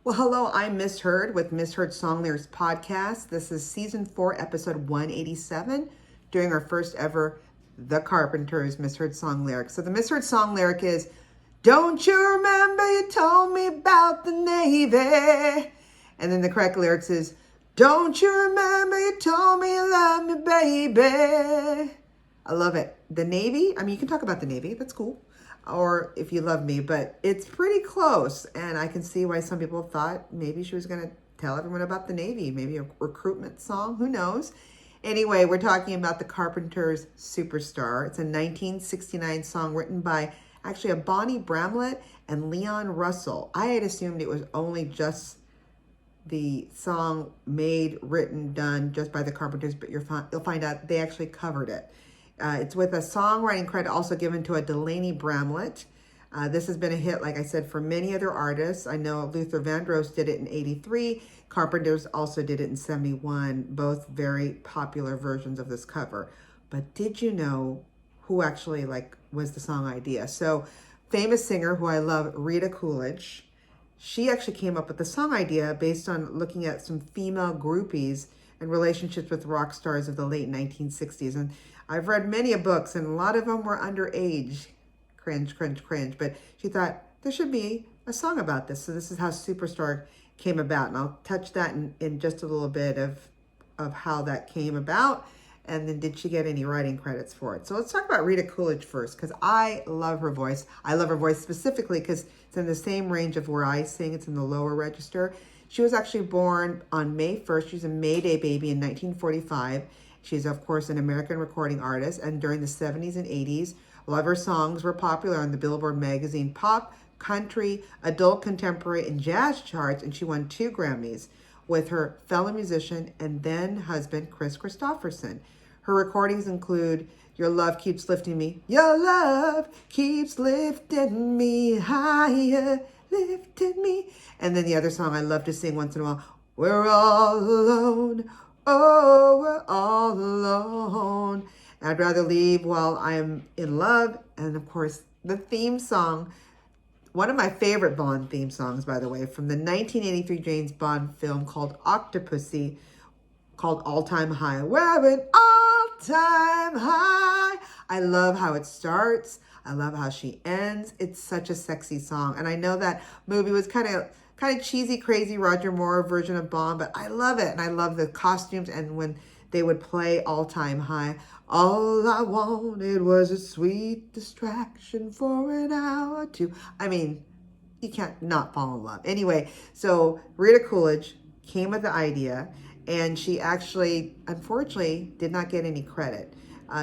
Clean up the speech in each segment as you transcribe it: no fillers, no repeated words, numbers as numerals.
Well, hello, I'm Misheard with Misheard Song Lyrics Podcast. This is season 4, episode 187, doing our first ever The Carpenters Misheard Song Lyric. So the Misheard Song Lyric is, don't you remember you told me about the Navy? And then the correct lyrics is, don't you remember you told me you love me, baby? I love it. The Navy, I mean, you can talk about the Navy, that's cool. Or if you love me, but it's pretty close. And I can see why some people thought maybe she was going to tell everyone about the Navy, maybe a recruitment song, who knows? Anyway, we're talking about the Carpenters' Superstar. It's a 1969 song written by actually a Bonnie Bramlett and Leon Russell. I had assumed it was only just the song made, written, done just by the Carpenters, but you'll find out they actually covered it. It's with a songwriting credit also given to a Delaney Bramlett. This has been a hit, like I said, for many other artists. I know Luther Vandross did it in 83. Carpenters also did it in 71. Both very popular versions of this cover. But did you know who actually was the song idea? So famous singer who I love, Rita Coolidge, she actually came up with the song idea based on looking at some female groupies and relationships with rock stars of the late 1960s. And I've read many books, and a lot of them were underage. Cringe, cringe, cringe. But she thought there should be a song about this. So this is how Superstar came about. And I'll touch that in just a little bit of how that came about. And then did she get any writing credits for it? So let's talk about Rita Coolidge first, because I love her voice. I love her voice specifically because it's in the same range of where I sing. It's in the lower register. She was actually born on May 1st. She's a May Day baby in 1945. She's, of course, an American recording artist. And during the 70s and 80s, a lot of her songs were popular on the Billboard magazine pop, country, adult, contemporary, and jazz charts. And she won 2 Grammys with her fellow musician and then husband, Chris Christopherson. Her recordings include Your Love Keeps Lifting Me. Your love keeps lifting me higher, lifting me. And then the other song I love to sing once in a while, We're All Alone. Oh, we're all alone. I'd rather leave while I'm in love. And of course, the theme song, one of my favorite Bond theme songs, by the way, from the 1983 James Bond film called Octopussy, called All Time High. We're an all-time high. I love how it starts. I love how she ends. It's such a sexy song. And I know that movie was kind of cheesy, crazy Roger Moore version of Bond, but I love it. And I love the costumes. And when they would play All Time High, all I wanted was a sweet distraction for an hour or two. I mean, you can't not fall in love. Anyway, so Rita Coolidge came with the idea, and she actually, unfortunately, did not get any credit.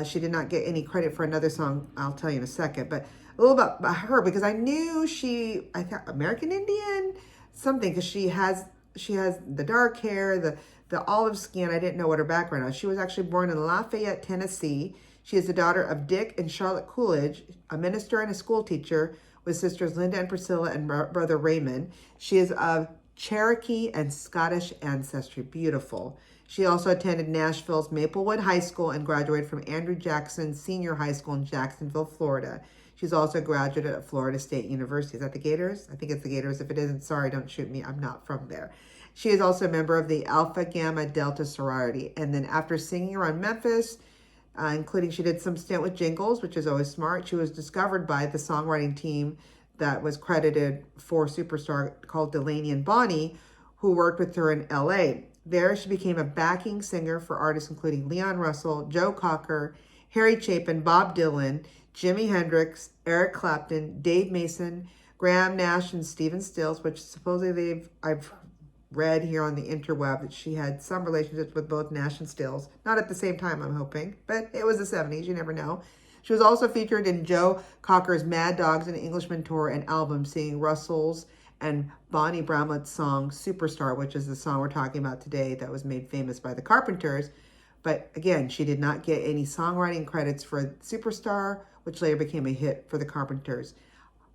She did not get any credit for another song I'll tell you in a second, but a little about her, because I knew I thought American Indian, something, because she has the dark hair, the olive skin. I didn't know what her background was. She was actually born in Lafayette, Tennessee. She is the daughter of Dick and Charlotte Coolidge, a minister and a school teacher, with sisters Linda and Priscilla and brother Raymond. She is of Cherokee and Scottish ancestry. Beautiful. She also attended Nashville's Maplewood High School and graduated from Andrew Jackson Senior High School in Jacksonville, Florida. She's also a graduate at Florida State University. Is that the Gators? I think it's the Gators. If it isn't, sorry, don't shoot me. I'm not from there. She is also a member of the Alpha Gamma Delta sorority. And then after singing around Memphis, including she did some stint with Jingles, which is always smart, she was discovered by the songwriting team that was credited for Superstar called Delaney and Bonnie, who worked with her in LA. There, she became a backing singer for artists including Leon Russell, Joe Cocker, Harry Chapin, Bob Dylan, Jimi Hendrix, Eric Clapton, Dave Mason, Graham Nash, and Stephen Stills, which supposedly I've read here on the interweb that she had some relationships with both Nash and Stills. Not at the same time, I'm hoping, but it was the 70s, you never know. She was also featured in Joe Cocker's Mad Dogs and Englishman tour and album, singing Russell's and Bonnie Bramlett's song Superstar, which is the song we're talking about today that was made famous by the Carpenters. But again, she did not get any songwriting credits for Superstar, which later became a hit for the Carpenters.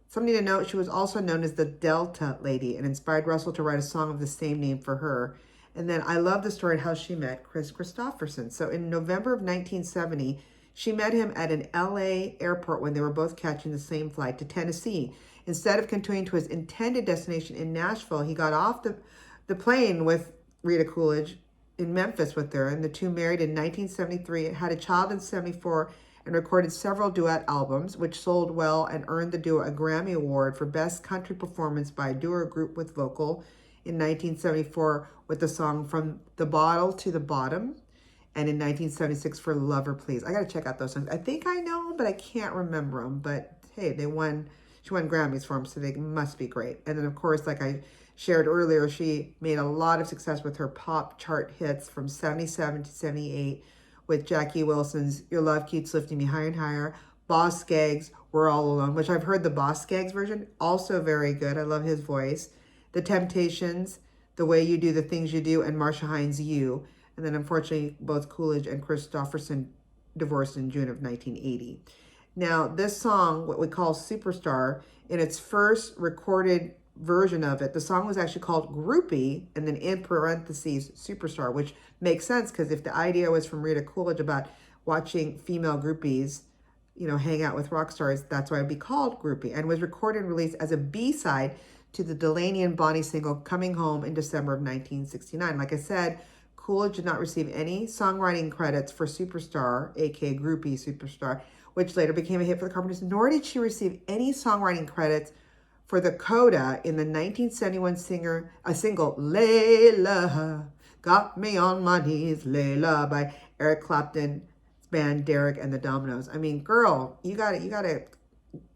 Something to note, she was also known as the Delta Lady and inspired Russell to write a song of the same name for her. And then I love the story of how she met Chris Christopherson. So in November of 1970, she met him at an LA airport when they were both catching the same flight to Tennessee. Instead of continuing to his intended destination in Nashville, he got off the plane with Rita Coolidge in Memphis with her, and the two married in 1973, had a child in 74, and recorded several duet albums, which sold well and earned the duo a Grammy Award for Best Country Performance by a Duo or Group with Vocal in 1974 with the song From the Bottle to the Bottom, and in 1976 for Lover Please. I got to check out those songs. I think I know them, but I can't remember them. But hey, she won Grammys for them, so they must be great. And then, of course, like I shared earlier, she made a lot of success with her pop chart hits from 77 to 78 with Jackie Wilson's Your Love Keeps Lifting Me Higher and Higher, Boss Skaggs' We're All Alone, which I've heard the Boss Skaggs version, also very good. I love his voice. The Temptations, The Way You Do the Things You Do, and Marsha Hines' You. And then, unfortunately, both Coolidge and Christopherson divorced in June of 1980. Now, this song, what we call Superstar, in its first recorded version of it, the song was actually called Groupie, and then in parentheses, Superstar, which makes sense because if the idea was from Rita Coolidge about watching female groupies, hang out with rock stars, that's why it'd be called Groupie, and was recorded and released as a B-side to the Delaney and Bonnie single Coming Home in December of 1969. Like I said, Coolidge did not receive any songwriting credits for Superstar, aka Groupie Superstar, which later became a hit for the Carpenters, nor did she receive any songwriting credits for the coda in the 1971 single Layla, Got Me on My Knees, Layla, by Eric Clapton's band Derek and the Dominoes. I mean, girl, you gotta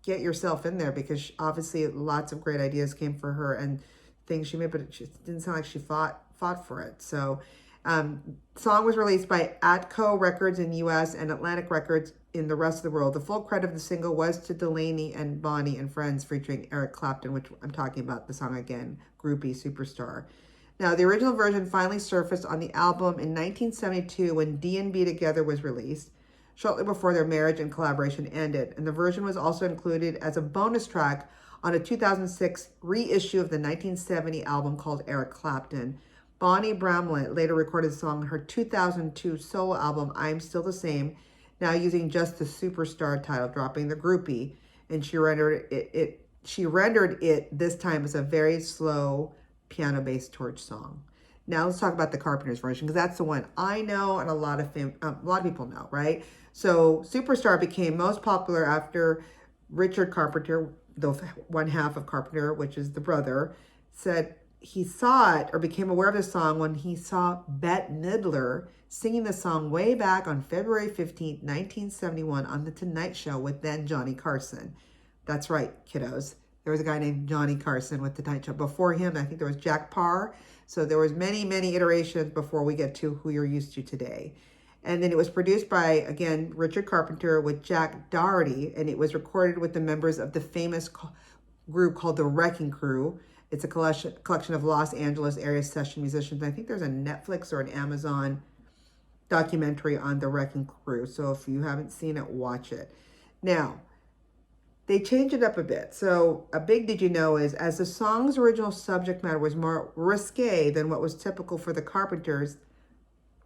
get yourself in there, because obviously lots of great ideas came for her and things she made, but it just didn't sound like she fought for it. So song was released by Atco Records in U.S. and Atlantic Records in the rest of the world. The full credit of the single was to Delaney and Bonnie and Friends featuring Eric Clapton, which I'm talking about the song again, Groupie Superstar. Now, the original version finally surfaced on the album in 1972 when D&B Together was released, shortly before their marriage and collaboration ended. And the version was also included as a bonus track on a 2006 reissue of the 1970 album called Eric Clapton. Bonnie Bramlett later recorded the song on her 2002 solo album, I'm Still the Same, now using just the Superstar title, dropping the Groupie, and she rendered it this time as a very slow piano-based torch song. Now let's talk about the Carpenters version, because that's the one I know and a lot of people know, right? So Superstar became most popular after Richard Carpenter, the one half of Carpenter, which is the brother, said he saw it or became aware of the song when he saw Bette Midler singing the song way back on February 15th, 1971 on The Tonight Show with then Johnny Carson. That's right, kiddos. There was a guy named Johnny Carson with The Tonight Show. Before him, I think there was Jack Parr. So there was many, many iterations before we get to who you're used to today. And then it was produced by, again, Richard Carpenter with Jack Doherty, and it was recorded with the members of the famous group called the Wrecking Crew. It's a collection of Los Angeles area session musicians. I think there's a Netflix or an Amazon documentary on the Wrecking Crew. So if you haven't seen it, watch it. Now, they changed it up a bit. So a big did you know is, as the song's original subject matter was more risque than what was typical for the Carpenters,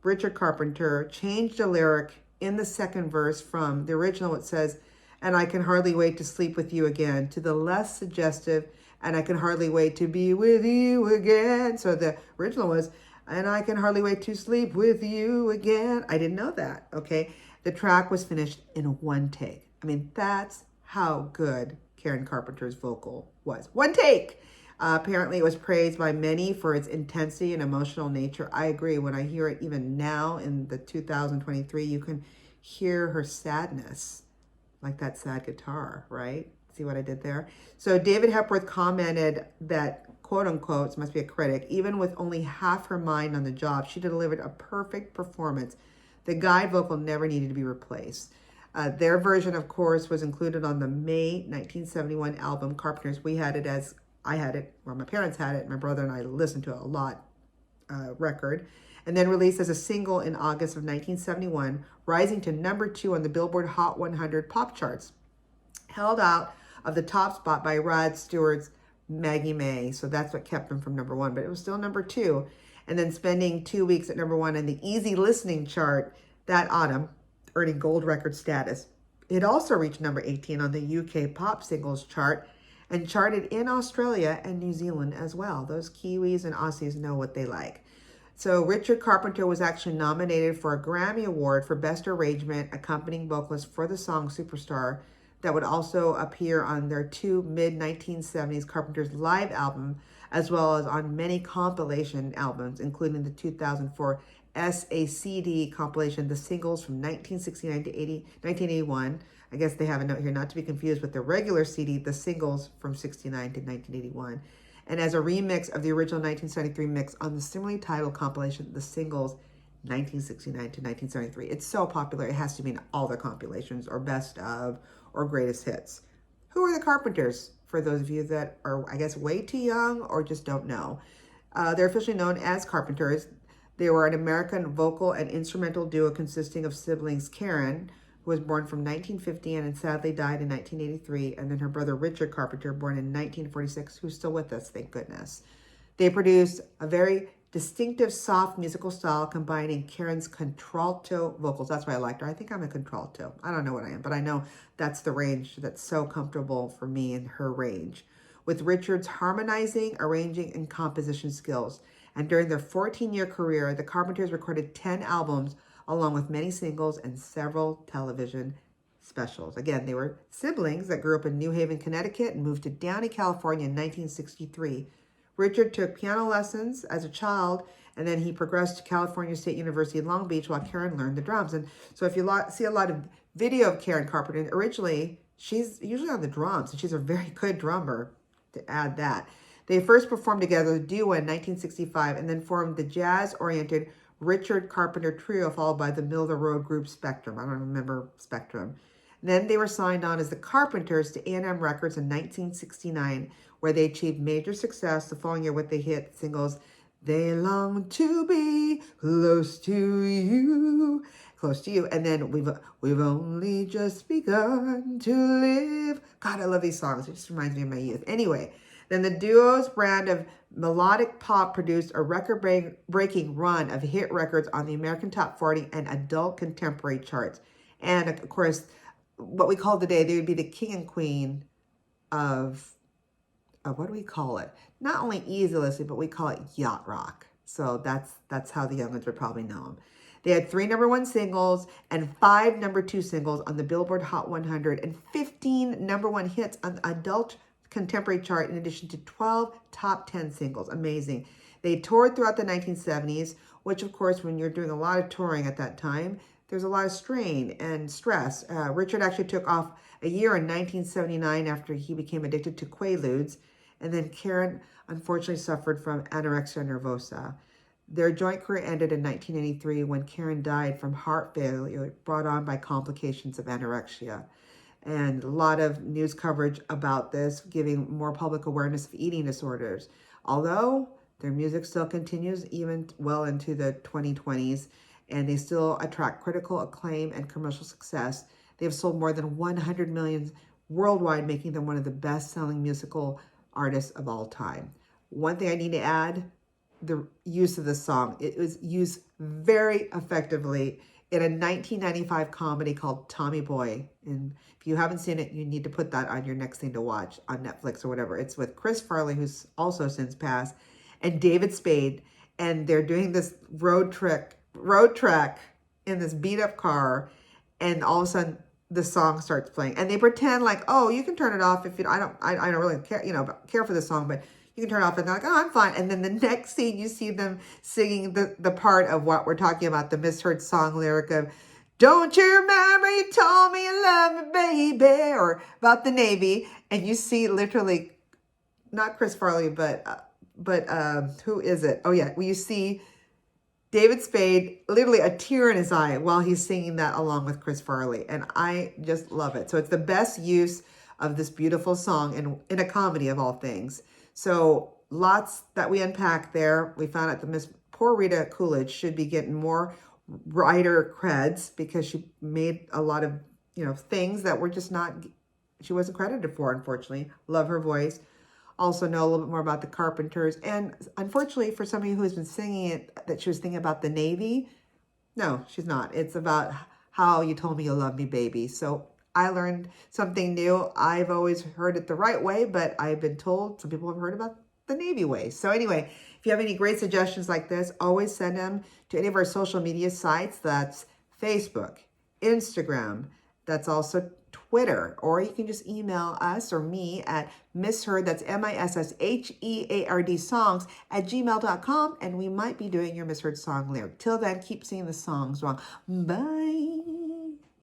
Richard Carpenter changed the lyric in the second verse from the original, it says, and I can hardly wait to sleep with you again, to the less suggestive, and I can hardly wait to be with you again. So the original was, and I can hardly wait to sleep with you again. I didn't know that, okay? The track was finished in one take. I mean, that's how good Karen Carpenter's vocal was. One take. Apparently it was praised by many for its intensity and emotional nature. I agree. When I hear it even now in the 2023, you can hear her sadness, like that sad guitar, right? See what I did there? So David Hepworth commented that, quote unquote, must be a critic, even with only half her mind on the job, she delivered a perfect performance. The guide vocal never needed to be replaced. Their version, of course, was included on the May 1971 album Carpenters. I had it, or my parents had it, my brother and I listened to it a lot, record, and then released as a single in August of 1971, rising to number 2 on the Billboard Hot 100 pop charts, held out of the top spot by Rod Stewart's Maggie May. So that's what kept him from number 1, but it was still number 2. And then spending 2 weeks at number 1 in the easy listening chart that autumn, earning gold record status. It also reached number 18 on the UK pop singles chart and charted in Australia and New Zealand as well. Those Kiwis and Aussies know what they like. So Richard Carpenter was actually nominated for a Grammy Award for Best Arrangement Accompanying Vocalist for the song Superstar that would also appear on their two mid-1970s Carpenters live album, as well as on many compilation albums, including the 2004 SACD compilation, The Singles from 1969 to 1981. I guess they have a note here, not to be confused with the regular CD, The Singles from 69 to 1981. And as a remix of the original 1973 mix on the similarly titled compilation, The Singles 1969 to 1973. It's so popular, it has to be in all the compilations or best of or greatest hits. Who are the Carpenters? For those of you that are, I guess, way too young or just don't know. They're officially known as Carpenters. They were an American vocal and instrumental duo consisting of siblings Karen, who was born from 1950 and sadly died in 1983, and then her brother Richard Carpenter, born in 1946, who's still with us, thank goodness. They produced a very distinctive, soft musical style combining Karen's contralto vocals. That's why I liked her. I think I'm a contralto. I don't know what I am, but I know that's the range that's so comfortable for me in her range. With Richard's harmonizing, arranging, and composition skills. And during their 14-year career, the Carpenters recorded 10 albums, along with many singles and several television specials. Again, they were siblings that grew up in New Haven, Connecticut, and moved to Downey, California in 1963. Richard took piano lessons as a child, and then he progressed to California State University in Long Beach while Karen learned the drums. And so if you see a lot of video of Karen Carpenter, originally, she's usually on the drums, and she's a very good drummer, to add that. They first performed together as a duo in 1965, and then formed the jazz-oriented Richard Carpenter Trio, followed by the middle-of-the-road group Spectrum. I don't remember Spectrum. Then they were signed on as the Carpenters to A&M Records in 1969, where they achieved major success the following year with the hit singles, They Long to Be Close to You, and then We've Only Just Begun to Live. God, I love these songs. It just reminds me of my youth. Anyway, then the duo's brand of melodic pop produced a record-breaking run of hit records on the American Top 40 and adult contemporary charts. And of course, what we call today, they would be the king and queen of what do we call it? Not only easy listening, but we call it yacht rock. So that's how the young ones would probably know them. They had 3 #1 singles and 5 #2 singles on the Billboard Hot 100 and 15 #1 hits on the adult contemporary chart, in addition to 12 top 10 singles. Amazing. They toured throughout the 1970s, which of course, when you're doing a lot of touring at that time, there's a lot of strain and stress. Richard actually took off a year in 1979 after he became addicted to Quaaludes, and then Karen unfortunately suffered from anorexia nervosa. Their joint career ended in 1983 when Karen died from heart failure brought on by complications of anorexia. And a lot of news coverage about this, giving more public awareness of eating disorders. Although their music still continues even well into the 2020s, and they still attract critical acclaim and commercial success. They have sold more than 100 million worldwide, making them one of the best-selling musical artists of all time. One thing I need to add, the use of this song. It was used very effectively in a 1995 comedy called Tommy Boy. And if you haven't seen it, you need to put that on your next thing to watch on Netflix or whatever. It's with Chris Farley, who's also since passed, and David Spade. And they're doing this road trek in this beat up car. And all of a sudden the song starts playing, and they pretend like, oh, you can turn it off if you, I don't really care for the song, but you can turn it off, and they're like, oh, I'm fine. And then the next scene, you see them singing the part of what we're talking about, the misheard song lyric of, don't you remember you told me you love me, baby, or about the Navy. And you see literally, not Chris Farley, but who is it? Oh yeah, well, you see David Spade, literally a tear in his eye while he's singing that along with Chris Farley. And I just love it. So it's the best use of this beautiful song in a comedy of all things. So lots that we unpacked there. We found out that poor Rita Coolidge should be getting more writer creds because she made a lot of, things that were just she wasn't credited for, unfortunately. Love her voice. Also know a little bit more about the Carpenters. And unfortunately, for somebody who has been singing it, that she was thinking about the Navy. No, she's not. It's about how you told me you love me, baby. So I learned something new. I've always heard it the right way, but I've been told some people have heard about the Navy way. So anyway, if you have any great suggestions like this, always send them to any of our social media sites. That's Facebook, Instagram, that's also Twitter, or you can just email us or me at misheard, that's MISSHEARD songs at gmail.com, and we might be doing your misheard song lyric. Till then, keep singing the songs wrong. Bye.